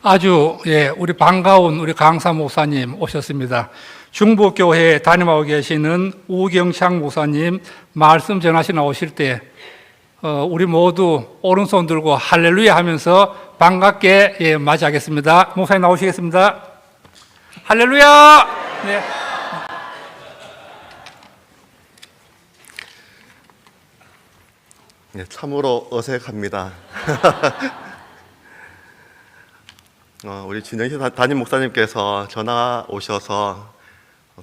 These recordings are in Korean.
아주 우리 반가운 우리 강사 목사님 오셨습니다. 중부교회에 담임하고 계시는 우경창 목사님 말씀 전하시 나오실 때 우리 모두 오른손 들고 할렐루야 하면서 반갑게 맞이하겠습니다. 목사님 나오시겠습니다. 할렐루야. 네. 네, 참으로 어색합니다. 우리 진영희 담임 목사님께서 전화 오셔서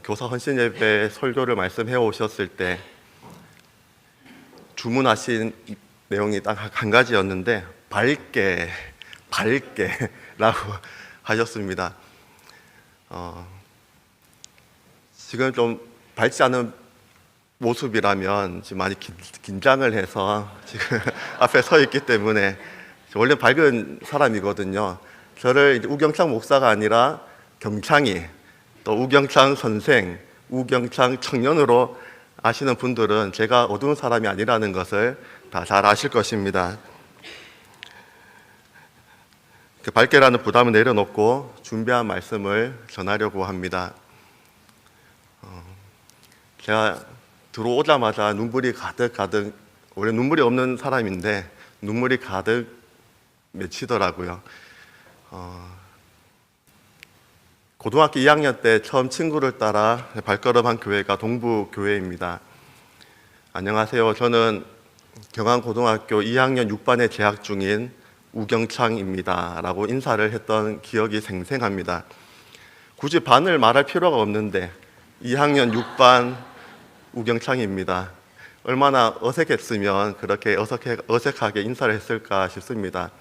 교사 헌신 예배 설교를 말씀해 오셨을 때 주문하신 내용이 딱 한 가지였는데 밝게 라고 하셨습니다. 지금 좀 밝지 않은 모습이라면 지금 많이 긴장을 해서 지금 앞에 서 있기 때문에 원래 밝은 사람이거든요. 저를 이제 우경창 목사가 아니라 경창이, 또 우경창 선생, 우경창 청년으로 아시는 분들은 제가 어두운 사람이 아니라는 것을 다 잘 아실 것입니다. 그 밝게라는 부담을 내려놓고 준비한 말씀을 전하려고 합니다. 제가 들어오자마자 눈물이 가득, 원래 눈물이 없는 사람인데 눈물이 가득 맺히더라고요. 고등학교 2학년 때 처음 친구를 따라 발걸음한 교회가 동부교회입니다. 안녕하세요. 저는 경안고등학교 2학년 6반에 재학 중인 우경창입니다 라고 인사를 했던 기억이 생생합니다. 굳이 반을 말할 필요가 없는데 2학년 6반 우경창입니다. 얼마나 어색했으면 그렇게 어색하게 인사를 했을까 싶습니다.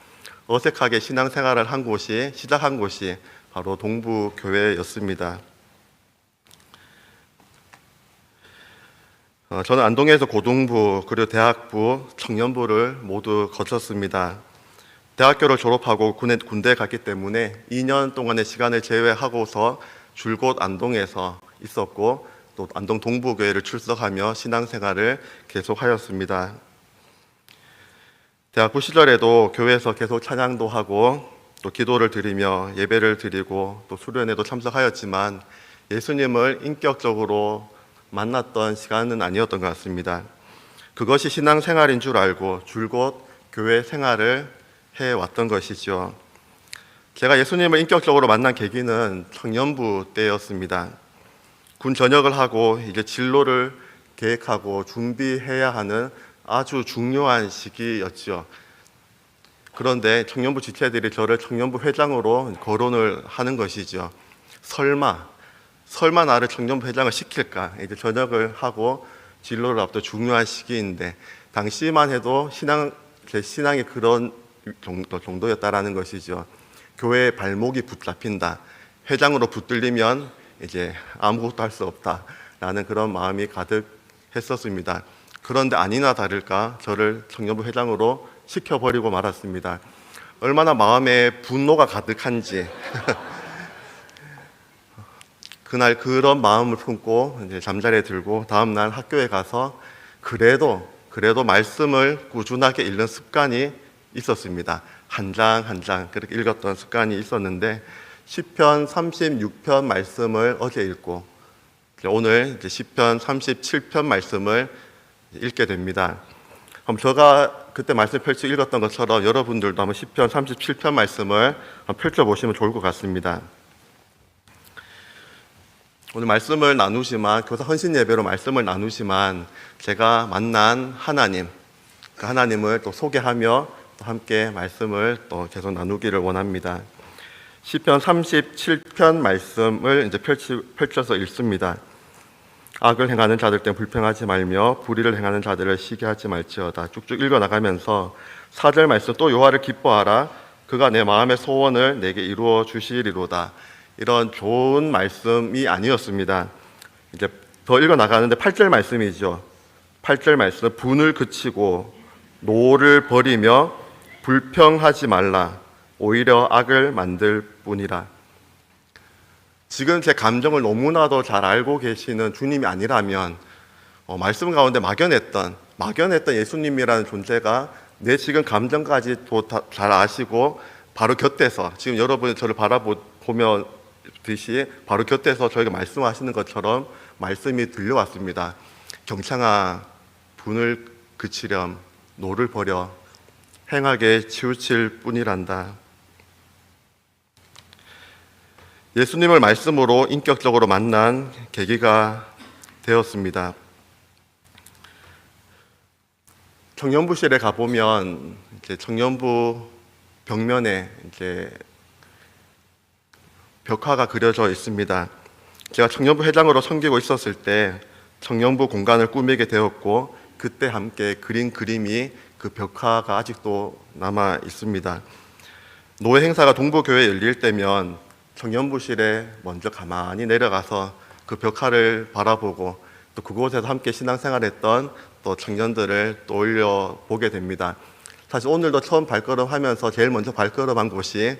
어색하게 신앙생활을 시작한 곳이 바로 동부교회였습니다. 저는 안동에서 고등부 그리고 대학부, 청년부를 모두 거쳤습니다. 대학교를 졸업하고 군대에 갔기 때문에 2년 동안의 시간을 제외하고서 줄곧 안동에서 있었고 또 안동 동부교회를 출석하며 신앙생활을 계속하였습니다. 대학부 시절에도 교회에서 계속 찬양도 하고 또 기도를 드리며 예배를 드리고 또 수련회도 참석하였지만 예수님을 인격적으로 만났던 시간은 아니었던 것 같습니다. 그것이 신앙생활인 줄 알고 줄곧 교회 생활을 해왔던 것이죠. 제가 예수님을 인격적으로 만난 계기는 청년부 때였습니다. 군 전역을 하고 이제 진로를 계획하고 준비해야 하는 아주 중요한 시기였죠. 그런데 청년부 지체들이 저를 청년부 회장으로 거론을 하는 것이죠. 설마 나를 청년부 회장을 시킬까? 이제 전역을 하고 진로를 앞둔 중요한 시기인데 당시만 해도 제 신앙이 그런 정도였다라는 것이죠. 교회에 발목이 붙잡힌다. 회장으로 붙들리면 이제 아무것도 할 수 없다라는 그런 마음이 가득했었습니다. 그런데 아니나 다를까 저를 청년부 회장으로 시켜버리고 말았습니다. 얼마나 마음에 분노가 가득한지 그날 그런 마음을 품고 이제 잠자리에 들고 다음날 학교에 가서 그래도 말씀을 꾸준하게 읽는 습관이 있었습니다. 한 장 한 장 그렇게 읽었던 습관이 있었는데 시편 36편 말씀을 어제 읽고 오늘 이제 시편 37편 말씀을 읽게 됩니다. 그럼 제가 그때 말씀 펼쳐 읽었던 것처럼 여러분들도 한번 시편 37편 말씀을 펼쳐보시면 좋을 것 같습니다. 오늘 말씀을 나누지만 교사 헌신 예배로 말씀을 나누지만 제가 만난 하나님, 그 하나님을 또 소개하며 또 함께 말씀을 또 계속 나누기를 원합니다. 시편 37편 말씀을 이제 펼쳐서 읽습니다. 악을 행하는 자들 때문에 불평하지 말며 불의를 행하는 자들을 시기하지 말지어다. 쭉쭉 읽어나가면서 4절 말씀 또 여호와를 기뻐하라. 그가 내 마음의 소원을 내게 이루어 주시리로다. 이런 좋은 말씀이 아니었습니다. 이제 더 읽어나가는데 8절 말씀이죠. 8절 말씀 분을 그치고 노를 버리며 불평하지 말라. 오히려 악을 만들 뿐이라. 지금 제 감정을 너무나도 잘 알고 계시는 주님이 아니라면 말씀 가운데 막연했던 예수님이라는 존재가 내 지금 감정까지 잘 아시고 바로 곁에서 지금 여러분이 저를 바라보며 듯이 바로 곁에서 저에게 말씀하시는 것처럼 말씀이 들려왔습니다. 경창아, 분을 그치렴, 노를 버려 행하게 치우칠 뿐이란다. 예수님을 말씀으로 인격적으로 만난 계기가 되었습니다. 청년부실에 가보면 이제 청년부 벽면에 이제 벽화가 그려져 있습니다. 제가 청년부 회장으로 섬기고 있었을 때 청년부 공간을 꾸미게 되었고 그때 함께 그린 그림이 그 벽화가 아직도 남아 있습니다. 노회 행사가 동부교회에 열릴 때면 청년부실에 먼저 가만히 내려가서 그 벽화를 바라보고 또 그곳에서 함께 신앙생활했던 또 청년들을 떠올려 보게 됩니다. 사실 오늘도 처음 발걸음하면서 제일 먼저 발걸음한 곳이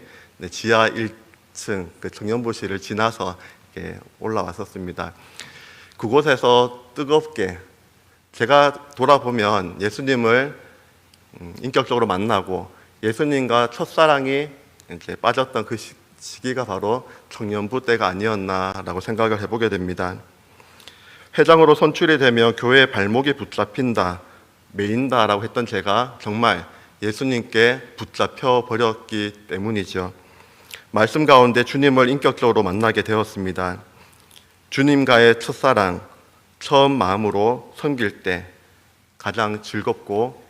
지하 1층 그 청년부실을 지나서 이렇게 올라왔었습니다. 그곳에서 뜨겁게 제가 돌아보면 예수님을 인격적으로 만나고 예수님과 첫사랑이 이제 빠졌던 그 시기가 바로 청년부 때가 아니었나라고 생각을 해보게 됩니다. 회장으로 선출이 되면 교회의 발목이 붙잡힌다, 메인다라고 했던 제가 정말 예수님께 붙잡혀 버렸기 때문이죠. 말씀 가운데 주님을 인격적으로 만나게 되었습니다. 주님과의 첫사랑, 처음 마음으로 섬길 때 가장 즐겁고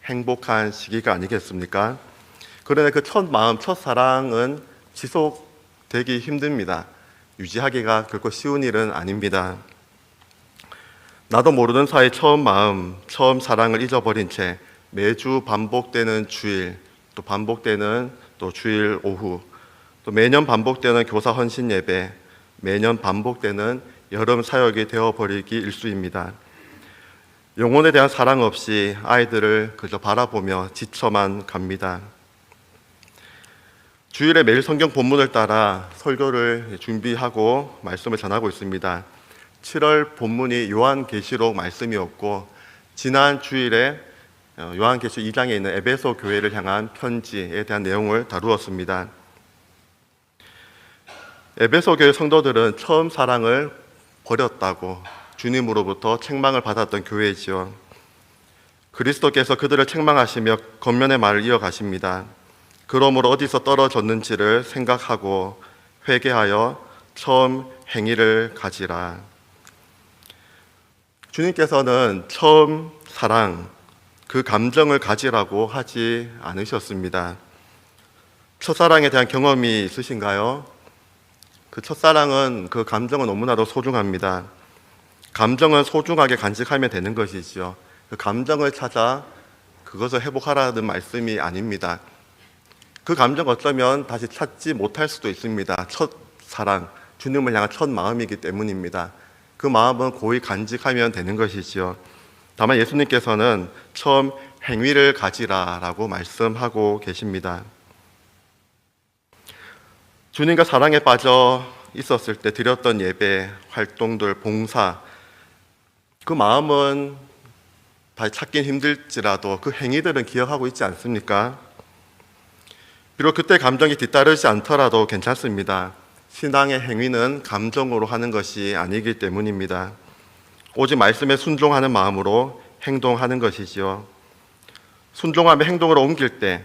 행복한 시기가 아니겠습니까? 그러나 그 첫 마음, 첫사랑은 지속되기 힘듭니다. 유지하기가 결코 쉬운 일은 아닙니다. 나도 모르는 사이 처음 마음, 처음 사랑을 잊어버린 채 매주 반복되는 주일, 또 반복되는 또 주일 오후, 또 매년 반복되는 교사 헌신 예배, 매년 반복되는 여름 사역이 되어버리기 일쑤입니다. 영혼에 대한 사랑 없이 아이들을 그저 바라보며 지쳐만 갑니다. 주일에 매일 성경 본문을 따라 설교를 준비하고 말씀을 전하고 있습니다. 7월 본문이 요한계시록 말씀이었고 지난 주일에 요한계시록 2장에 있는 에베소 교회를 향한 편지에 대한 내용을 다루었습니다. 에베소 교회 성도들은 처음 사랑을 버렸다고 주님으로부터 책망을 받았던 교회이지요. 그리스도께서 그들을 책망하시며 겉면의 말을 이어가십니다. 그러므로 어디서 떨어졌는지를 생각하고 회개하여 처음 행위를 가지라. 주님께서는 처음 사랑, 그 감정을 가지라고 하지 않으셨습니다. 첫사랑에 대한 경험이 있으신가요? 그 첫사랑은 그 감정은 너무나도 소중합니다. 감정은 소중하게 간직하면 되는 것이죠. 그 감정을 찾아 그것을 회복하라는 말씀이 아닙니다. 그 감정 어쩌면 다시 찾지 못할 수도 있습니다. 첫 사랑, 주님을 향한 첫 마음이기 때문입니다. 그 마음은 고이 간직하면 되는 것이지요. 다만 예수님께서는 처음 행위를 가지라라고 말씀하고 계십니다. 주님과 사랑에 빠져 있었을 때 드렸던 예배, 활동들, 봉사, 그 마음은 다시 찾긴 힘들지라도 그 행위들은 기억하고 있지 않습니까? 비록 그때 감정이 뒤따르지 않더라도 괜찮습니다. 신앙의 행위는 감정으로 하는 것이 아니기 때문입니다. 오직 말씀에 순종하는 마음으로 행동하는 것이지요. 순종하며 행동으로 옮길 때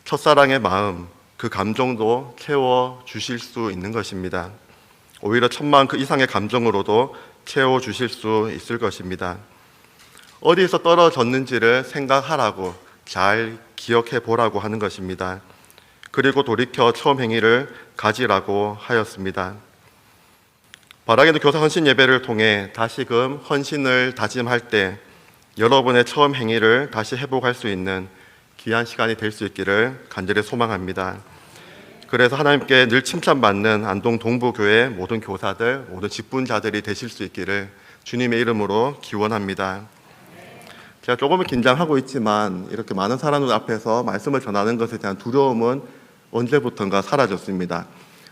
첫사랑의 마음, 그 감정도 채워주실 수 있는 것입니다. 오히려 천만 그 이상의 감정으로도 채워주실 수 있을 것입니다. 어디서 떨어졌는지를 생각하라고 잘 기억해 보라고 하는 것입니다. 그리고 돌이켜 처음 행위를 가지라고 하였습니다. 바라기는 교사 헌신 예배를 통해 다시금 헌신을 다짐할 때 여러분의 처음 행위를 다시 회복할 수 있는 귀한 시간이 될 수 있기를 간절히 소망합니다. 그래서 하나님께 늘 칭찬받는 안동 동부교회 모든 교사들, 모든 직분자들이 되실 수 있기를 주님의 이름으로 기원합니다. 제가 조금은 긴장하고 있지만 이렇게 많은 사람들 앞에서 말씀을 전하는 것에 대한 두려움은 언제부턴가 사라졌습니다.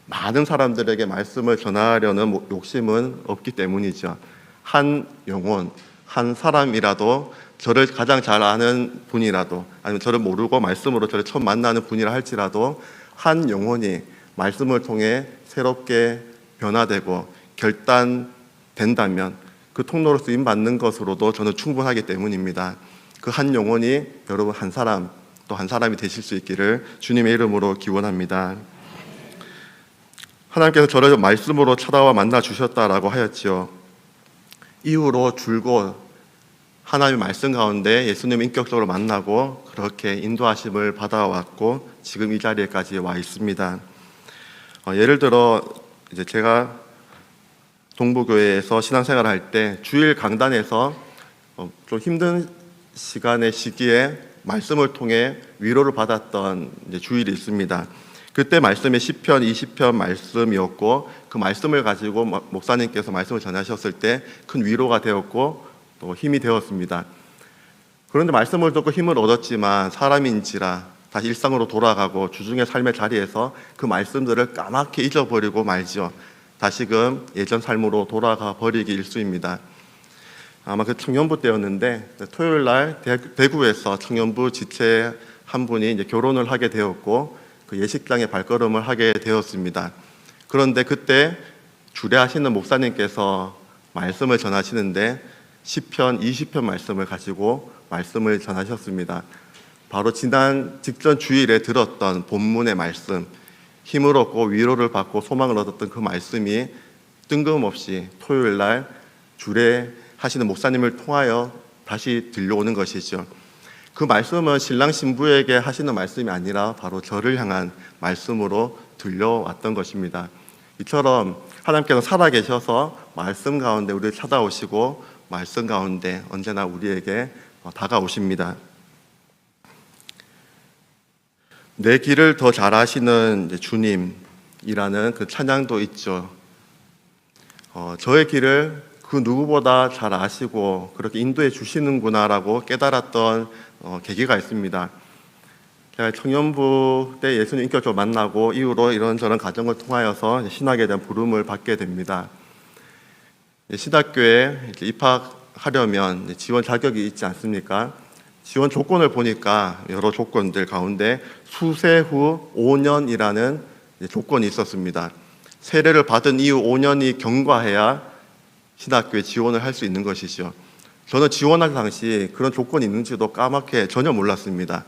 많은 사람들에게 말씀을 전하려는 욕심은 없기 때문이죠. 한 영혼, 한 사람이라도, 저를 가장 잘 아는 분이라도, 아니면 저를 모르고 말씀으로 저를 처음 만나는 분이라 할지라도 한 영혼이 말씀을 통해 새롭게 변화되고 결단된다면 그 통로로 쓰임받는 것으로도 저는 충분하기 때문입니다. 그 한 영혼이 여러분 한 사람, 또 한 사람이 되실 수 있기를 주님의 이름으로 기원합니다. 하나님께서 저를 말씀으로 찾아와 만나 주셨다라고 하였지요. 이후로 줄곧 하나님의 말씀 가운데 예수님 인격적으로 만나고 그렇게 인도하심을 받아왔고 지금 이 자리에까지 와 있습니다. 예를 들어 이제 제가 동부교회에서 신앙생활을 할 때 주일 강단에서 좀 힘든 시기에 말씀을 통해 위로를 받았던 이제 주일이 있습니다. 그때 말씀이 시편 20편 말씀이었고 그 말씀을 가지고 목사님께서 말씀을 전하셨을 때 큰 위로가 되었고 또 힘이 되었습니다. 그런데 말씀을 듣고 힘을 얻었지만 사람인지라 다시 일상으로 돌아가고 주중의 삶의 자리에서 그 말씀들을 까맣게 잊어버리고 말지요. 다시금 예전 삶으로 돌아가 버리기 일쑤입니다. 아마 그 청년부 때였는데 토요일 날 대구에서 청년부 지체 한 분이 이제 결혼을 하게 되었고 그 예식장에 발걸음을 하게 되었습니다. 그런데 그때 주례하시는 목사님께서 말씀을 전하시는데 시편 20편 말씀을 가지고 말씀을 전하셨습니다. 바로 지난 직전 주일에 들었던 본문의 말씀, 힘을 얻고 위로를 받고 소망을 얻었던 그 말씀이 뜬금없이 토요일 날 주례하시는 목사님을 통하여 다시 들려오는 것이죠. 그 말씀은 신랑 신부에게 하시는 말씀이 아니라 바로 저를 향한 말씀으로 들려왔던 것입니다. 이처럼 하나님께서 살아계셔서 말씀 가운데 우리를 찾아오시고 말씀 가운데 언제나 우리에게 다가오십니다. 내 길을 더 잘 아시는 주님이라는 그 찬양도 있죠. 저의 길을 그 누구보다 잘 아시고 그렇게 인도해 주시는구나라고 깨달았던 계기가 있습니다. 제가 청년부 때 예수님 인격적으로 만나고 이후로 이런저런 과정을 통하여서 신학에 대한 부름을 받게 됩니다. 신학교에 입학하려면 지원 자격이 있지 않습니까? 지원 조건을 보니까 여러 조건들 가운데 수세 후 5년이라는 조건이 있었습니다. 세례를 받은 이후 5년이 경과해야 신학교에 지원을 할 수 있는 것이죠. 저는 지원할 당시 그런 조건이 있는지도 까맣게 전혀 몰랐습니다.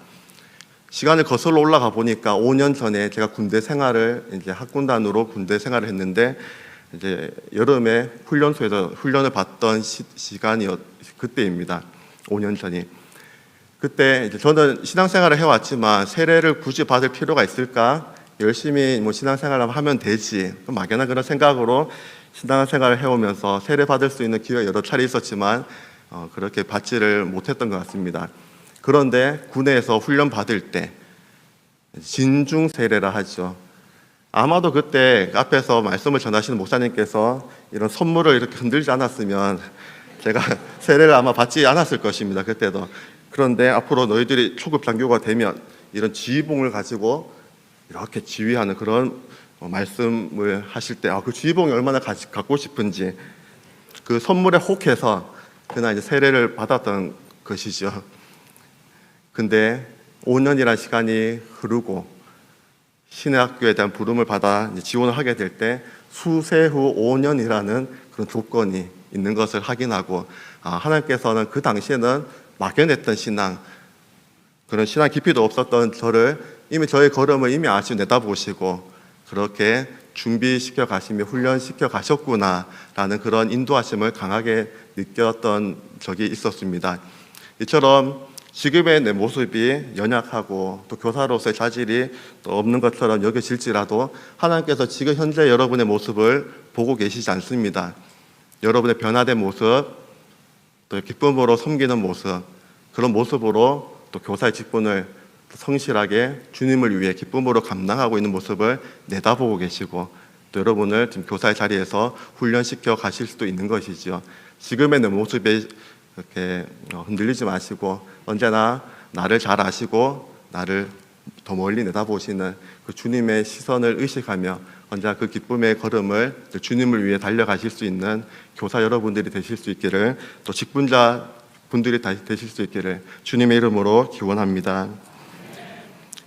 시간을 거슬러 올라가 보니까 5년 전에 제가 군대 생활을 이제 학군단으로 군대 생활을 했는데 이제 여름에 훈련소에서 훈련을 받던 시간이 그때입니다. 5년 전이. 그때 이제 저는 신앙생활을 해왔지만 세례를 굳이 받을 필요가 있을까? 열심히 신앙생활을 하면 되지. 막연한 그런 생각으로 신앙생활을 해오면서 세례 받을 수 있는 기회가 여러 차례 있었지만 그렇게 받지를 못했던 것 같습니다. 그런데 군에서 훈련 받을 때 진중 세례라 하죠. 아마도 그때 앞에서 말씀을 전하시는 목사님께서 이런 선물을 이렇게 흔들지 않았으면 제가 세례를 아마 받지 않았을 것입니다. 그때도. 그런데 앞으로 너희들이 초급 장교가 되면 이런 지휘봉을 가지고 이렇게 지휘하는 그런 말씀을 하실 때 그 지휘봉이 얼마나 갖고 싶은지 그 선물에 혹해서 그날 이제 세례를 받았던 것이죠. 근데 5년이라는 시간이 흐르고 신학교에 대한 부름을 받아 지원을 하게 될 때 수세 후 5년이라는 그런 조건이 있는 것을 확인하고 하나님께서는 그 당시에는 막연했던 신앙, 그런 신앙 깊이도 없었던 저를 이미 저의 걸음을 이미 아시고 내다보시고 그렇게 준비시켜 가시며 훈련시켜 가셨구나라는 그런 인도하심을 강하게 느꼈던 적이 있었습니다. 이처럼 지금의 내 모습이 연약하고 또 교사로서의 자질이 또 없는 것처럼 여겨질지라도 하나님께서 지금 현재 여러분의 모습을 보고 계시지 않습니다. 여러분의 변화된 모습, 또 기쁨으로 섬기는 모습, 그런 모습으로 또 교사의 직분을 성실하게 주님을 위해 기쁨으로 감당하고 있는 모습을 내다보고 계시고 또 여러분을 지금 교사의 자리에서 훈련시켜 가실 수도 있는 것이죠. 지금의 내 모습에 이렇게 흔들리지 마시고 언제나 나를 잘 아시고 나를 더 멀리 내다보시는 그 주님의 시선을 의식하며 언제나 그 기쁨의 걸음을 주님을 위해 달려가실 수 있는 교사 여러분들이 되실 수 있기를, 또 직분자 분들이 되실 수 있기를 주님의 이름으로 기원합니다.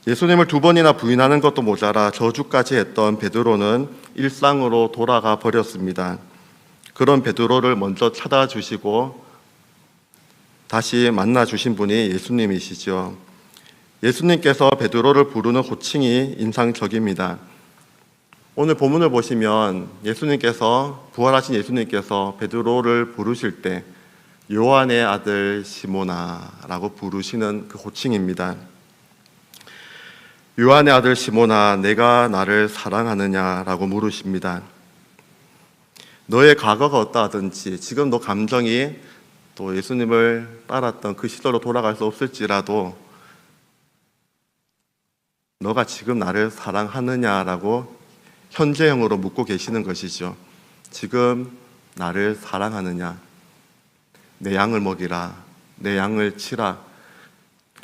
예수님을 2번이나 부인하는 것도 모자라 저주까지 했던 베드로는 일상으로 돌아가 버렸습니다. 그런 베드로를 먼저 찾아주시고 다시 만나주신 분이 예수님이시죠. 예수님께서 베드로를 부르는 호칭이 인상적입니다. 오늘 본문을 보시면 부활하신 예수님께서 베드로를 부르실 때 요한의 아들 시몬아라고 부르시는 그 호칭입니다. 요한의 아들 시몬아, 내가 나를 사랑하느냐라고 물으십니다. 너의 과거가 어떠하든지, 지금 너 감정이 또 예수님을 따랐던 그 시절로 돌아갈 수 없을지라도 너가 지금 나를 사랑하느냐라고 현재형으로 묻고 계시는 것이죠. 지금 나를 사랑하느냐? 내 양을 먹이라, 내 양을 치라.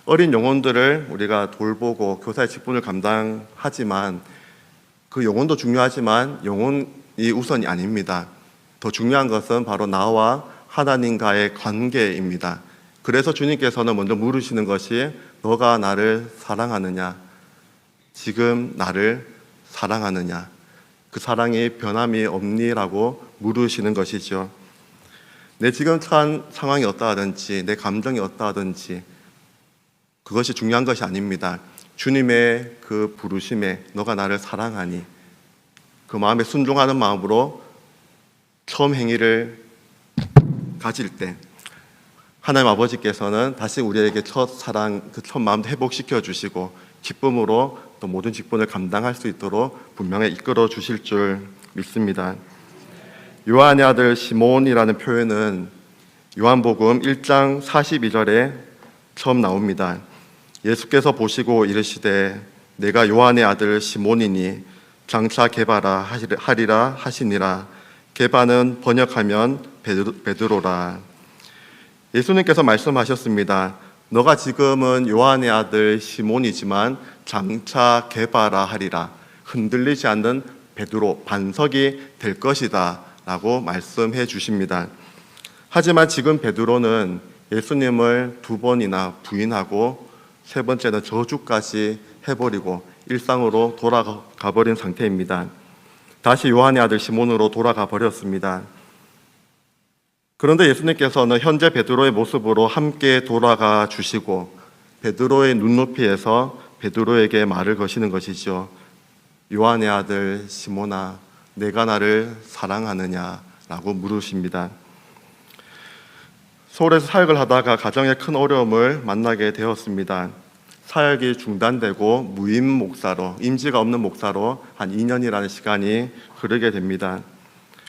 어린 영혼들을 우리가 돌보고 교사의 직분을 감당하지만 그 영혼도 중요하지만 영혼이 우선이 아닙니다. 더 중요한 것은 바로 나와 하나님과의 관계입니다. 그래서 주님께서는 먼저 물으시는 것이 너가 나를 사랑하느냐? 지금 나를 사랑하느냐? 그 사랑이 변함이 없니라고 물으시는 것이죠. 내 지금 처한 상황이 어떠하든지, 내 감정이 어떠하든지 그것이 중요한 것이 아닙니다. 주님의 그 부르심에 너가 나를 사랑하니, 그 마음에 순종하는 마음으로 처음 행위를 가질 때 하나님 아버지께서는 다시 우리에게 첫 사랑, 그 첫 마음도 회복시켜 주시고 기쁨으로 또 모든 직분을 감당할 수 있도록 분명히 이끌어 주실 줄 믿습니다. 요한의 아들 시몬이라는 표현은 요한복음 1장 42절에 처음 나옵니다. 예수께서 보시고 이르시되 내가 요한의 아들 시몬이니 장차 게바라 하리라 하시니라. 게바는 번역하면 베드로라. 예수님께서 말씀하셨습니다. 너가 지금은 요한의 아들 시몬이지만 장차 게바라 하리라. 흔들리지 않는 베드로, 반석이 될 것이다 라고 말씀해 주십니다. 하지만 지금 베드로는 예수님을 2번이나 부인하고 3번째는 저주까지 해버리고 일상으로 돌아가 버린 상태입니다. 다시 요한의 아들 시몬으로 돌아가 버렸습니다. 그런데 예수님께서는 현재 베드로의 모습으로 함께 돌아가 주시고 베드로의 눈높이에서 베드로에게 말을 거시는 것이죠. 요한의 아들 시몬아, 내가 나를 사랑하느냐라고 물으십니다. 서울에서 사역을 하다가 가정에 큰 어려움을 만나게 되었습니다. 사역이 중단되고 무임 목사로, 임지가 없는 목사로 한 2년이라는 시간이 흐르게 됩니다.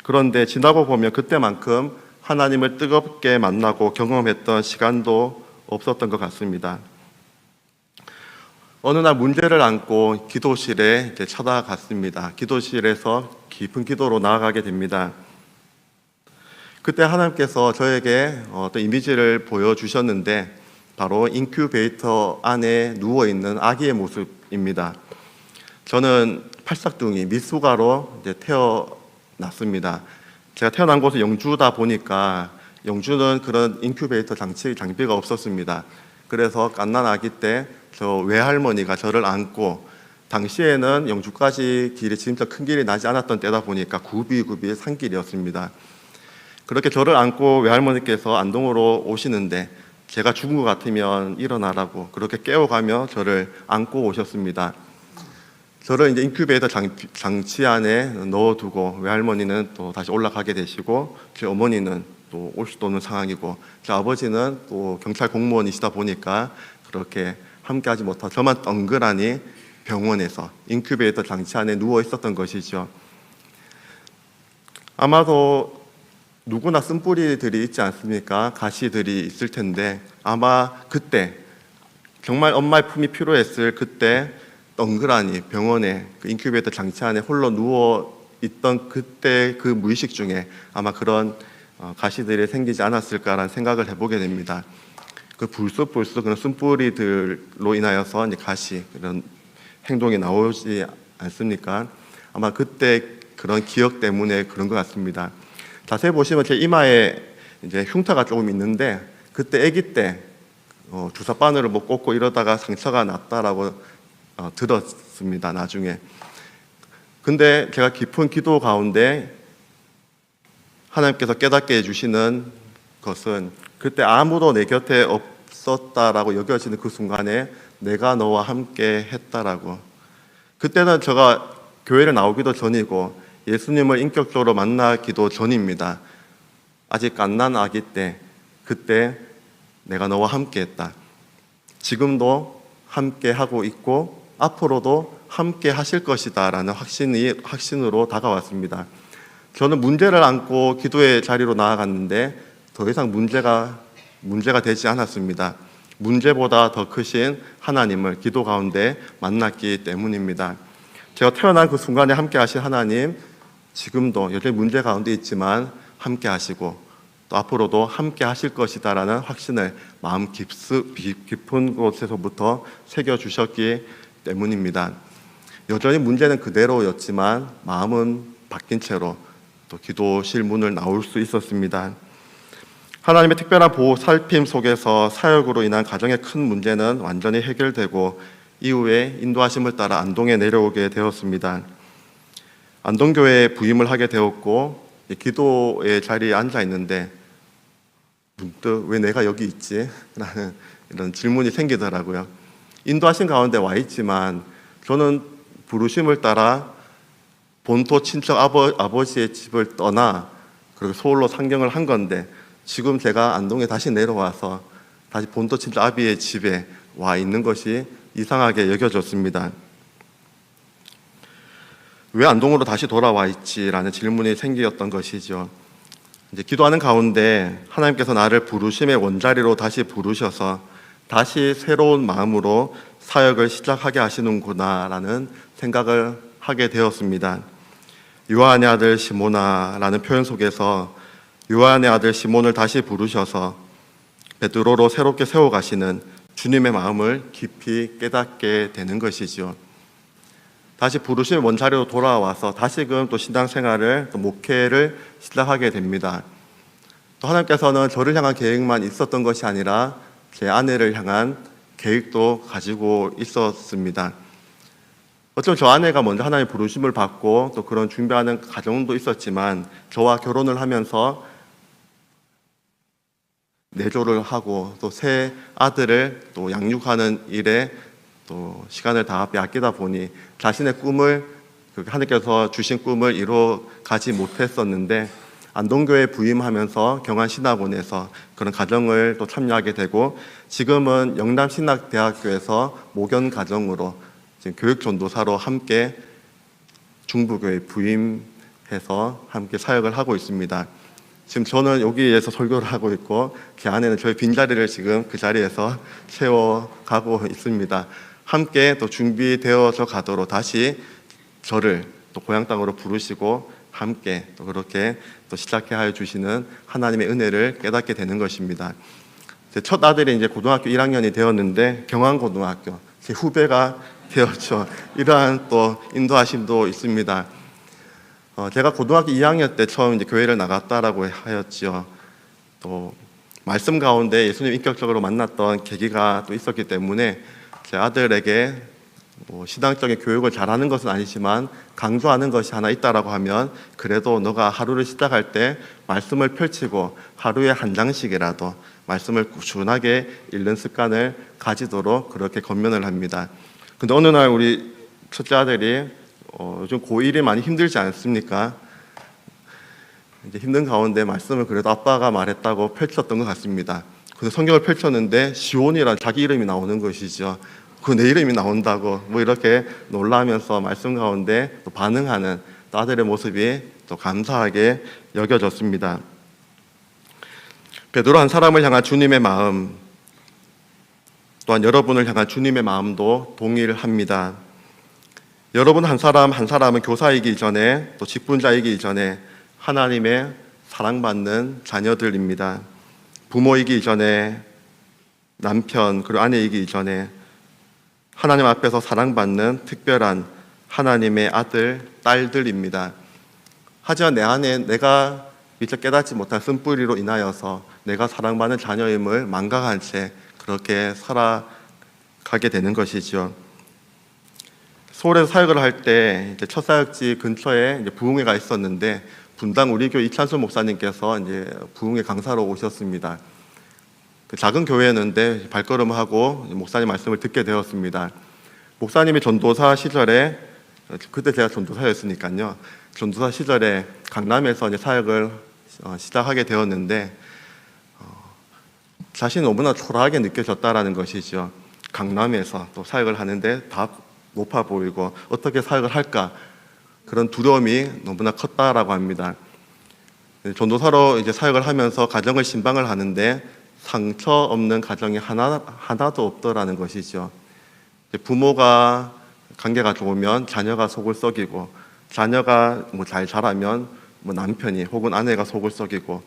그런데 지나고 보면 그때만큼 하나님을 뜨겁게 만나고 경험했던 시간도 없었던 것 같습니다. 어느 날 문제를 안고 기도실에 찾아갔습니다. 기도실에서 깊은 기도로 나아가게 됩니다. 그때 하나님께서 저에게 어떤 이미지를 보여주셨는데 바로 인큐베이터 안에 누워있는 아기의 모습입니다. 저는 팔싹둥이 미숙아로 태어났습니다. 제가 태어난 곳은 영주다 보니까 영주는 그런 인큐베이터 장비가 없었습니다. 그래서 갓난 아기 때 저 외할머니가 저를 안고, 당시에는 영주까지 길이 진짜 큰 길이 나지 않았던 때다 보니까 굽이굽이 산길이었습니다. 그렇게 저를 안고 외할머니께서 안동으로 오시는데 제가 죽은 것 같으면 일어나라고 그렇게 깨워가며 저를 안고 오셨습니다. 저를 이제 인큐베이터 장치 안에 넣어두고 외할머니는 또 다시 올라가게 되시고 제 어머니는 또 올 수도 없는 상황이고 제 아버지는 또 경찰 공무원이시다 보니까 그렇게 함께하지 못하고 저만 덩그라니 병원에서 인큐베이터 장치 안에 누워 있었던 것이죠. 아마도 누구나 쓴뿌리들이 있지 않습니까? 가시들이 있을 텐데 아마 그때 정말 엄마의 품이 필요했을 그때 덩그라니 병원에 그 인큐베이터 장치 안에 홀로 누워 있던 그때 그 무의식 중에 아마 그런 가시들이 생기지 않았을까라는 생각을 해보게 됩니다. 그 불쑥 그런 쓴뿌리들로 인하여서 이제 가시, 그런 행동이 나오지 않습니까? 아마 그때 그런 기억 때문에 그런 것 같습니다. 자세히 보시면 제 이마에 이제 흉터가 조금 있는데 그때 아기 때 주사 바늘을 뭐 꽂고 이러다가 상처가 났다라고 들었습니다. 나중에. 근데 제가 깊은 기도 가운데 하나님께서 깨닫게 해주시는 것은 그때 아무도 내 곁에 없었다라고 여겨지는 그 순간에 내가 너와 함께 했다라고. 그때는 제가 교회를 나오기도 전이고 예수님을 인격적으로 만나기도 전입니다. 아직 갓난 아기 때 그때 내가 너와 함께 했다. 지금도 함께 하고 있고 앞으로도 함께 하실 것이다 라는 확신으로 다가왔습니다. 저는 문제를 안고 기도의 자리로 나아갔는데 더 이상 문제가 되지 않았습니다. 문제보다 더 크신 하나님을 기도 가운데 만났기 때문입니다. 제가 태어난 그 순간에 함께 하신 하나님, 지금도 여전히 문제 가운데 있지만 함께 하시고 또 앞으로도 함께 하실 것이다 라는 확신을 마음 깊은 곳에서부터 새겨주셨기 때문입니다. 여전히 문제는 그대로였지만 마음은 바뀐 채로 또 기도실 문을 나올 수 있었습니다. 하나님의 특별한 보호 살핌 속에서 사역으로 인한 가정의 큰 문제는 완전히 해결되고 이후에 인도하심을 따라 안동에 내려오게 되었습니다. 안동교회에 부임을 하게 되었고 기도의 자리에 앉아 있는데 문득 왜 내가 여기 있지? 라는 이런 질문이 생기더라고요. 인도하신 가운데 와 있지만 저는 부르심을 따라 본토 친척 아버지의 집을 떠나 그리고 서울로 상경을 한 건데 지금 제가 안동에 다시 내려와서 다시 본토 친척 아비의 집에 와 있는 것이 이상하게 여겨졌습니다. 왜 안동으로 다시 돌아와 있지라는 질문이 생겼던 것이죠. 이제 기도하는 가운데 하나님께서 나를 부르심의 원자리로 다시 부르셔서 다시 새로운 마음으로 사역을 시작하게 하시는구나라는 생각을 하게 되었습니다. 요한의 아들 시모나라는 표현 속에서 요한의 아들 시몬을 다시 부르셔서 베드로로 새롭게 세워가시는 주님의 마음을 깊이 깨닫게 되는 것이죠. 다시 부르심의 원자리로 돌아와서 다시금 또 신앙생활을 또 목회를 시작하게 됩니다. 또 하나님께서는 저를 향한 계획만 있었던 것이 아니라 제 아내를 향한 계획도 가지고 있었습니다. 어쩌면 저 아내가 먼저 하나님의 부르심을 받고 또 그런 준비하는 과정도 있었지만 저와 결혼을 하면서 내조를 하고 또 새 아들을 또 양육하는 일에 또 시간을 다 빼앗기다 보니 자신의 꿈을 하나님께서 주신 꿈을 이루어 가지 못했었는데 안동교회 부임하면서 경안신학원에서 그런 과정을 또 참여하게 되고 지금은 영남신학대학교에서 목연과정으로 지금 교육전도사로 함께 중부교회 부임해서 함께 사역을 하고 있습니다. 지금 저는 여기에서 설교를 하고 있고 제 아내는 저의 빈자리를 지금 그 자리에서 채워가고 있습니다. 함께 또 준비되어져 가도록 다시 저를 또 고향 땅으로 부르시고 함께 또 그렇게 또 시작해 하여 주시는 하나님의 은혜를 깨닫게 되는 것입니다. 제 첫 아들이 이제 고등학교 1학년이 되었는데 경안고등학교 제 후배가 되었죠. 이러한 또 인도하심도 있습니다. 제가 고등학교 2학년 때 처음 이제 교회를 나갔다라고 하였지요. 또 말씀 가운데 예수님 인격적으로 만났던 계기가 또 있었기 때문에 제 아들에게 신앙적인 교육을 잘하는 것은 아니지만 강조하는 것이 하나 있다라고 하면 그래도 너가 하루를 시작할 때 말씀을 펼치고 하루에 한 장씩이라도 말씀을 꾸준하게 읽는 습관을 가지도록 그렇게 권면을 합니다. 근데 어느 날 우리 첫째 아들이 요즘 고1이 많이 힘들지 않습니까? 이제 힘든 가운데 말씀을 그래도 아빠가 말했다고 펼쳤던 것 같습니다. 그래서 성경을 펼쳤는데 시온이라는 자기 이름이 나오는 것이죠. 그 내 이름이 나온다고 뭐 이렇게 놀라면서 말씀 가운데 또 반응하는 또 아들의 모습이 또 감사하게 여겨졌습니다. 베드로 한 사람을 향한 주님의 마음 또한 여러분을 향한 주님의 마음도 동일합니다. 여러분 한 사람 한 사람은 교사이기 전에 또 직분자이기 전에 하나님의 사랑받는 자녀들입니다. 부모이기 전에 남편 그리고 아내이기 전에 하나님 앞에서 사랑받는 특별한 하나님의 아들, 딸들입니다. 하지만 내 안에 내가 미처 깨닫지 못한 쓴뿌리로 인하여서 내가 사랑받는 자녀임을 망각한 채 그렇게 살아가게 되는 것이죠. 서울에서 사역을 할 때 첫 사역지 근처에 부흥회가 있었는데 분당 우리 교회 이찬수 목사님께서 부흥회 강사로 오셨습니다. 그 작은 교회였는데 발걸음을 하고 목사님 말씀을 듣게 되었습니다. 목사님이 전도사 시절에, 그때 제가 전도사였으니까요. 전도사 시절에 강남에서 사역을 시작하게 되었는데 자신이 너무나 초라하게 느껴졌다라는 것이죠. 강남에서 또 사역을 하는데 다 높아 보이고 어떻게 사역을 할까, 그런 두려움이 너무나 컸다라고 합니다. 전도사로 사역을 하면서 가정을 신방을 하는데 상처 없는 가정이 하나도 없더라는 것이죠. 부모가 관계가 좋으면 자녀가 속을 썩이고, 자녀가 잘 자라면 남편이 혹은 아내가 속을 썩이고,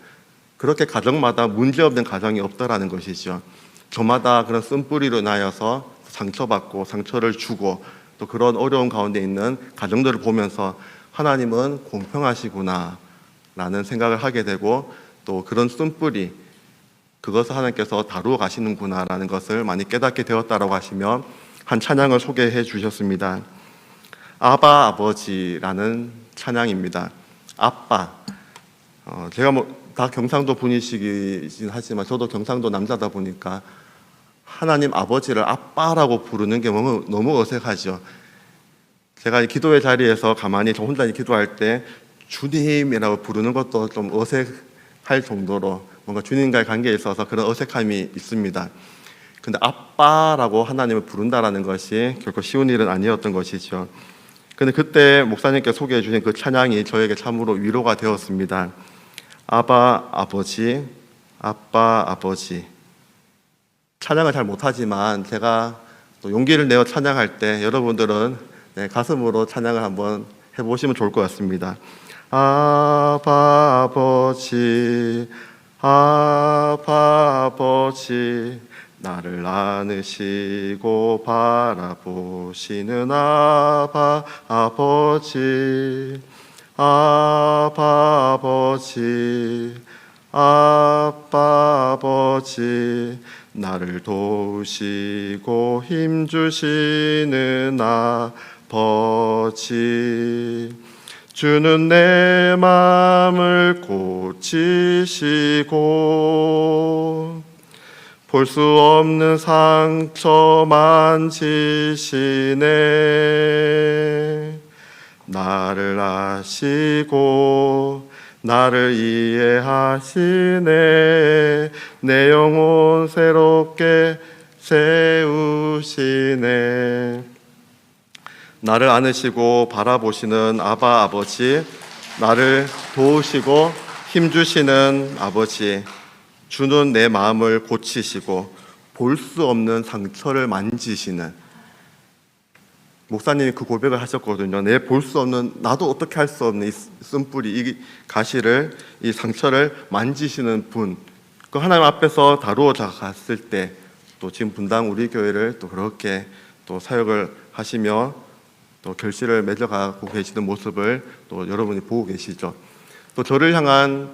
그렇게 가정마다 문제없는 가정이 없더라는 것이죠. 저마다 그런 쓴뿌리로 인하여서 상처받고 상처를 주고 또 그런 어려운 가운데 있는 가정들을 보면서 하나님은 공평하시구나 라는 생각을 하게 되고, 또 그런 쓴뿌리, 그것을 하나님께서 다루어 가시는구나 라는 것을 많이 깨닫게 되었다라고 하시며 한 찬양을 소개해 주셨습니다. 아바 아버지라는 찬양입니다. 아빠, 제가 다 경상도 분이시긴 하지만 저도 경상도 남자다 보니까 하나님 아버지를 아빠라고 부르는 게 너무 어색하죠. 제가 기도의 자리에서 가만히 저 혼자 기도할 때 주님이라고 부르는 것도 좀 어색할 정도로 뭔가 주님과의 관계에 있어서 그런 어색함이 있습니다. 근데 아빠라고 하나님을 부른다라는 것이 결코 쉬운 일은 아니었던 것이죠. 근데 그때 목사님께 소개해 주신 그 찬양이 저에게 참으로 위로가 되었습니다. 아바 아버지, 아빠 아버지. 찬양을 잘 못하지만 제가 또 용기를 내어 찬양할 때 여러분들은 가슴으로 찬양을 한번 해보시면 좋을 것 같습니다. 아바 아버지, 아바 아버지, 나를 안으시고 바라보시는 아바 아버지, 아바 아버지, 아빠 아버지, 나를 도우시고 힘주시는 아버지, 주는 내 마음을 고치시고 볼 수 없는 상처 만지시네. 나를 아시고 나를 이해하시네. 내 영혼 새롭게 세우시네. 나를 안으시고 바라보시는 아바 아버지, 나를 도우시고 힘주시는 아버지, 주는 내 마음을 고치시고 볼 수 없는 상처를 만지시는, 목사님이 그 고백을 하셨거든요. 내 볼 수 없는, 나도 어떻게 할 수 없는 이 쓴뿌리, 이 가시를, 이 상처를 만지시는 분, 그 하나님 앞에서 다루어 갔을 때 또 지금 분당 우리 교회를 또 그렇게 또 사역을 하시며 또 결실을 맺어가고 계시는 모습을 또 여러분이 보고 계시죠. 또 저를 향한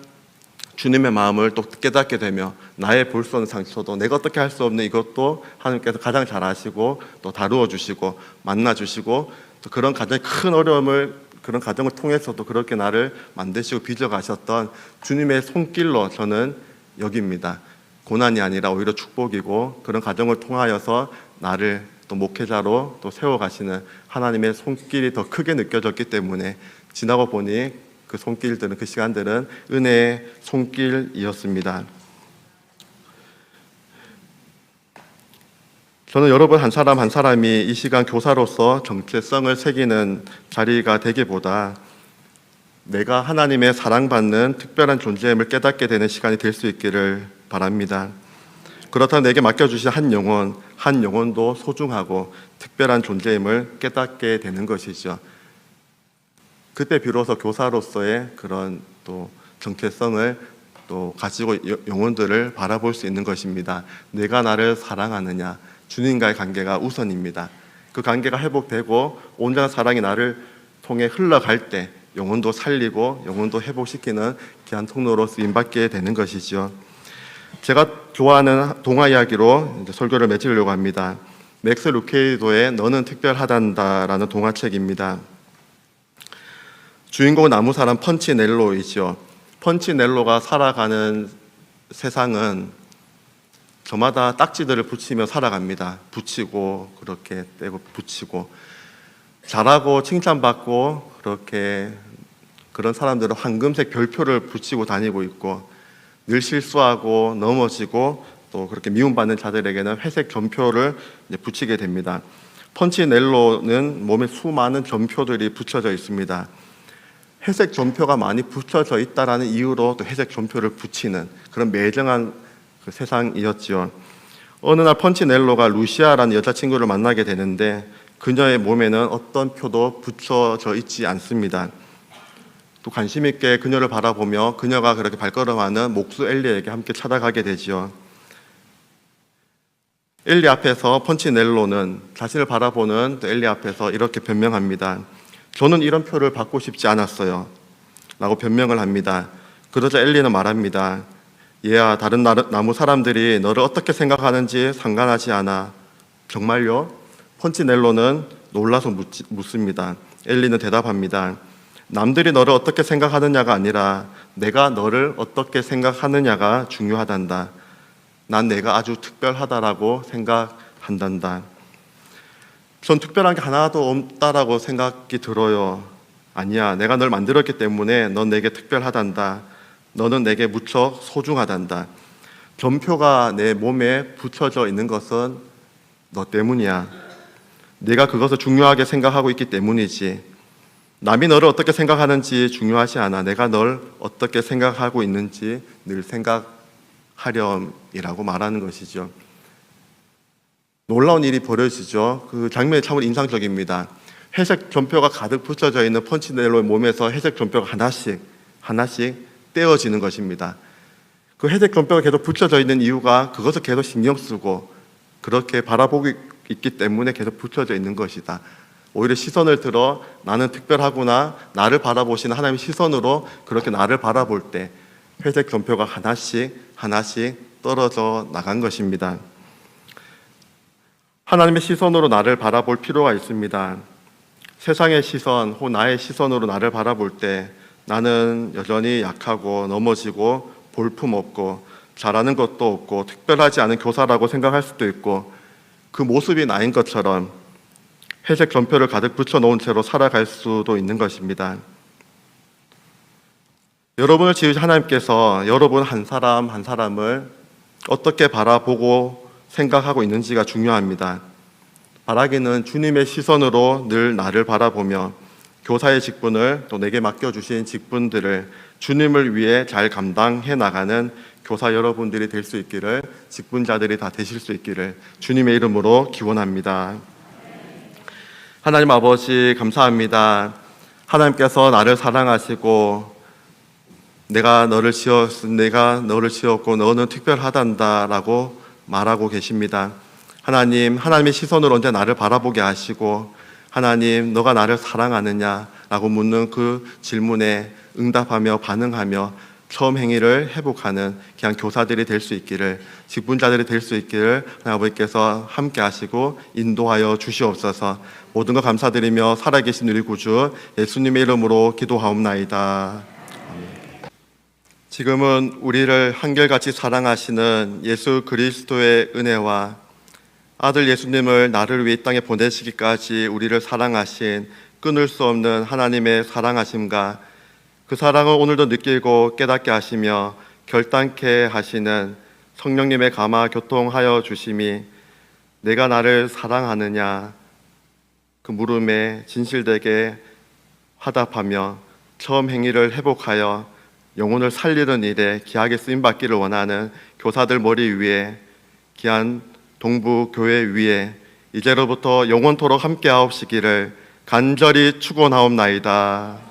주님의 마음을 또 깨닫게 되며 나의 볼 수 없는 상처도, 내가 어떻게 할 수 없는 이것도 하나님께서 가장 잘 아시고 또 다루어 주시고 만나 주시고, 또 그런 가장 큰 어려움을, 그런 가정을 통해서도 그렇게 나를 만드시고 빚어 가셨던 주님의 손길로 저는 여깁니다. 고난이 아니라 오히려 축복이고, 그런 가정을 통하여서 나를 또 목회자로 또 세워가시는 하나님의 손길이 더 크게 느껴졌기 때문에 지나고 보니 그 손길들은, 그 시간들은 은혜의 손길이었습니다. 저는 여러분 한 사람 한 사람이 이 시간 교사로서 정체성을 새기는 자리가 되기보다 내가 하나님의 사랑받는 특별한 존재임을 깨닫게 되는 시간이 될 수 있기를 바랍니다. 그렇다면 내게 맡겨주신 한 영혼도 소중하고 특별한 존재임을 깨닫게 되는 것이죠. 그때 비로소 교사로서의 그런 또 정체성을 또 가지고 영혼들을 바라볼 수 있는 것입니다. 내가 나를 사랑하느냐, 주님과의 관계가 우선입니다. 그 관계가 회복되고 온전한 사랑이 나를 통해 흘러갈 때 영혼도 살리고 영혼도 회복시키는 귀한 통로로 쓰임받게 되는 것이죠. 제가 좋아하는 동화 이야기로 이제 설교를 맺으려고 합니다. 맥스 루케이도의 너는 특별하단다라는 동화책입니다. 주인공은 나무 사람 펀치넬로이죠. 펀치넬로가 살아가는 세상은 저마다 딱지들을 붙이며 살아갑니다. 붙이고 그렇게 떼고 붙이고 잘하고 칭찬받고 그렇게 그런 사람들은 황금색 별표를 붙이고 다니고 있고 늘 실수하고 넘어지고 또 그렇게 미움받는 자들에게는 회색 점표를 이제 붙이게 됩니다. 펀치넬로는 몸에 수많은 점표들이 붙여져 있습니다. 회색 점표가 많이 붙여져 있다라는 이유로 또 회색 점표를 붙이는 그런 매정한 그 세상이었지요. 어느 날 펀치넬로가 루시아라는 여자친구를 만나게 되는데 그녀의 몸에는 어떤 표도 붙여져 있지 않습니다. 또 관심 있게 그녀를 바라보며 그녀가 그렇게 발걸음하는 목수 엘리에게 함께 찾아가게 되지요. 엘리 앞에서 펀치넬로는 자신을 바라보는 엘리 앞에서 이렇게 변명합니다. 저는 이런 표를 받고 싶지 않았어요 라고 변명을 합니다. 그러자 엘리는 말합니다. 얘야, 다른 나무 사람들이 너를 어떻게 생각하는지 상관하지 않아. 정말요? 펀치넬로는 놀라서 묻습니다. 엘리는 대답합니다. 남들이 너를 어떻게 생각하느냐가 아니라 내가 너를 어떻게 생각하느냐가 중요하단다. 난 내가 아주 특별하다라고 생각한단다. 전 특별한 게 하나도 없다라고 생각이 들어요. 아니야, 내가 널 만들었기 때문에 넌 내게 특별하단다. 너는 내게 무척 소중하단다. 점표가 내 몸에 붙여져 있는 것은 너 때문이야. 네가 그것을 중요하게 생각하고 있기 때문이지. 남이 너를 어떻게 생각하는지 중요하지 않아. 내가 널 어떻게 생각하고 있는지 늘 생각하렴이라고 말하는 것이죠. 놀라운 일이 벌어지죠. 그 장면이 참으로 인상적입니다. 회색 점표가 가득 붙여져 있는 펀치넬로의 몸에서 회색 점표가 하나씩 떼어지는 것입니다. 그 회색 점표가 계속 붙여져 있는 이유가 그것을 계속 신경 쓰고 그렇게 바라보고 있기 때문에 계속 붙여져 있는 것이다. 오히려 시선을 들어 나는 특별하구나, 나를 바라보시는 하나님의 시선으로 그렇게 나를 바라볼 때 회색 점표가 하나씩 떨어져 나간 것입니다. 하나님의 시선으로 나를 바라볼 필요가 있습니다. 세상의 시선 혹은 나의 시선으로 나를 바라볼 때 나는 여전히 약하고 넘어지고 볼품없고 잘하는 것도 없고 특별하지 않은 교사라고 생각할 수도 있고 그 모습이 나인 것처럼 회색 점표를 가득 붙여놓은 채로 살아갈 수도 있는 것입니다. 여러분을 지으신 하나님께서 여러분 한 사람 한 사람을 어떻게 바라보고 생각하고 있는지가 중요합니다. 바라기는 주님의 시선으로 늘 나를 바라보며 교사의 직분을 또 내게 맡겨주신 직분들을 주님을 위해 잘 감당해 나가는 교사 여러분들이 될 수 있기를, 직분자들이 다 되실 수 있기를 주님의 이름으로 기원합니다. 하나님 아버지 감사합니다. 하나님께서 나를 사랑하시고 내가 너를 지었고 너는 특별하단다라고 말하고 계십니다. 하나님의 시선으로 언제 나를 바라보게 하시고 하나님, 너가 나를 사랑하느냐라고 묻는 그 질문에 응답하며 반응하며 처음 행위를 회복하는 그냥 교사들이 될 수 있기를, 직분자들이 될 수 있기를 하나님 아버지께서 함께 하시고 인도하여 주시옵소서. 모든 것 감사드리며 살아계신 우리 구주 예수님의 이름으로 기도하옵나이다. 지금은 우리를 한결같이 사랑하시는 예수 그리스도의 은혜와 아들 예수님을 나를 위해 이 땅에 보내시기까지 우리를 사랑하신 끊을 수 없는 하나님의 사랑하심과 그 사랑을 오늘도 느끼고 깨닫게 하시며 결단케 하시는 성령님의 감화 교통하여 주심이 내가 나를 사랑하느냐 그 물음에 진실되게 화답하며 처음 행위를 회복하여 영혼을 살리는 일에 귀하게 쓰임받기를 원하는 교사들 머리 위에 귀한 동부 교회 위에 이제로부터 영원토록 함께하옵시기를 간절히 축원하옵나이다.